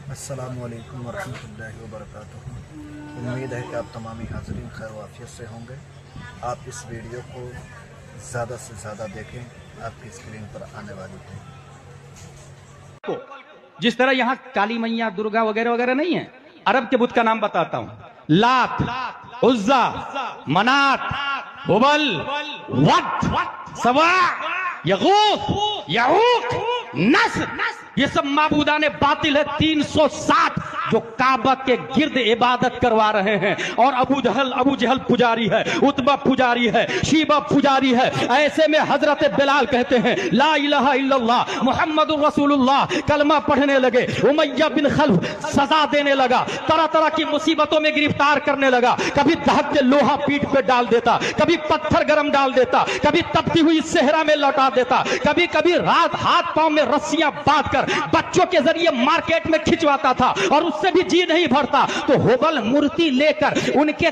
अस्सलामु अलैकुम वरहमतुल्लाहि वबरकातुहू। उम्मीद है कि आप तमामी हाज़रीन खैर वाफियत से होंगे। आप इस वीडियो को ज़्यादा से ज़्यादा देखें, आपकी स्क्रीन पर आने वाली है। जिस तरह यहाँ काली मैया दुर्गा वगैरह वगैरह नहीं है, अरब के बुत का नाम बताता हूँ। लात, उज्जा, मनात, हुबल, वद, सवा, यगूस, यऊक, नस्र, ये सब माबूदाने बातिल है 360 जो काबा के गिर्द इबादत करवा रहे हैं। और अबू जहल पुजारी है, उतबा पुजारी है, शीबा पुजारी है। ऐसे में हजरत बिलाल कहते हैं ला इलाहा इल्लल्लाह मुहम्मदुर रसूलुल्लाह, कलमा पढ़ने लगे। उमैया बिन खल्फ सजा देने लगा, तरह तरह की मुसीबतों में गिरफ्तार करने लगा। कभी दहक के लोहा पीठ पे डाल देता, कभी पत्थर गरम डाल देता, कभी तपती हुई सेहरा में लौटा देता, कभी कभी रात हाथ पांव में रस्सियां बांध कर बच्चों के जरिए मार्केट में खिंचवाता था और उससे भी जी नहीं भरता तो होबल मूर्ति लेकर उनके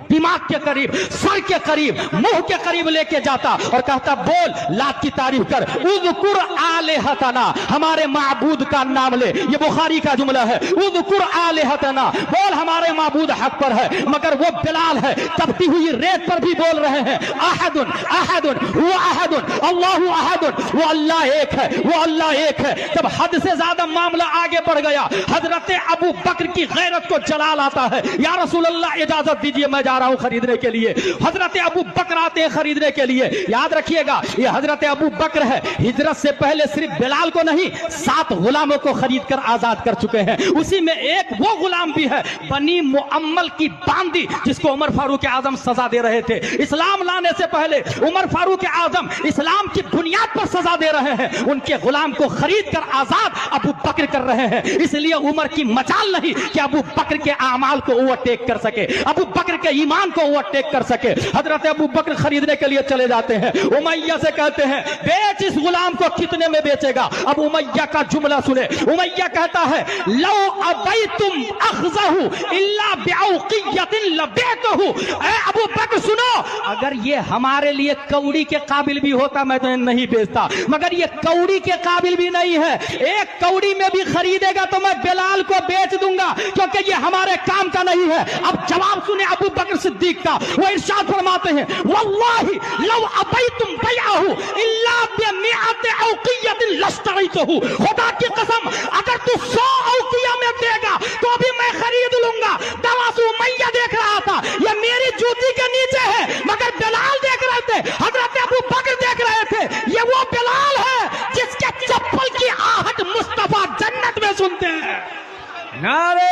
दिमाग के करीब, सर के करीब, मुंह के करीब लेके जाता और कहता बोल लात की तारीफ कर, उज़कुर आलिहतना, हमारे माबूद का नाम ले। ये बुखारी का जुमला है, उज़कुर आलिहतना, बोल हमारे माबूद हक पर है। मगर वो बिलाल है तपती हुई रेत पर भी बोल रहे हैं अहदुन अहदुन हुवा अहदुन अल्लाहु अहदुन, वो अल्लाह एक है, वो अल्लाह एक है। जब हद से ज्यादा मामला आगे बढ़ गया, हजरत अबू बकर की गैरत को जलाल आता है। या रसूल अल्लाह इजाजत दीजिए, मैं जा रहा हूं खरीदने के लिए। हजरत अबू बकर आते हैं खरीदने के लिए। याद रखिएगा ये हजरत अबू बकर है, हिजरत से पहले सिर्फ बिलाल को नहीं 7 गुलामों को खरीद कर आजाद कर चुके हैं। उसी में एक वो गुलाम भी है बनी मुअम्मल की बांदी, जिसको उमर फारूक आजम सजा दे रहे थे। इस्लाम लाने से पहले उमर फारूक आजम इस्लाम की बुनियाद पर सजा दे रहे हैं, उनके गुलाम को खरीद कर आजाद अबू बकर कर रहे हैं। इसलिए उमर की मजाल नहीं कि अबू बकर के आमाल को ओवरटेक कर सके, अबू बकर के ईमान को ओवरटेक कर सके। हजरत अबू बकर खरीदने के लिए चले जाते हैं। उमैया से कहते हैं बेच इस गुलाम को, कितने में बेचेगा? अब उमैया का जुमला सुने। उमैया कहता है लौ अबैतुम अखज़हु इल्ला बिऔक़ियतिन लबैतहु। ए अबू बकर सुनो, अगर ये हमारे लिए कौड़ी के काबिल भी होता मैं तो नहीं बेचता, मगर ये कौड़ी के काबिल भी नहीं है। एक कौड़ी में भी खरीदेगा तो मैं बिलाल को बेच दूंगा, क्योंकि ये हमारे काम का नहीं है। अब जवाब सुने अबू बकर सिद्दीक का, वो इरशाद फरमाते हैं वल्लाहि लौ अबैतुम बैअहु इल्ला बिमिअति औक़ियतिन लश्तरैतहु। खुदा की कसम अगर तू 100 औक़िया में देगा तो भी मैं खरीद लूंगा। दवासु उमैया देख रहा था ये मेरी जूती के नीचे है, मगर बिलाल देख रहे थे, हजरत अबू बकर देख रहे थे ये वो बिलाल है जिसके चप्पल की आहट मुस्तफा जन्नत में सुनते हैं। नारे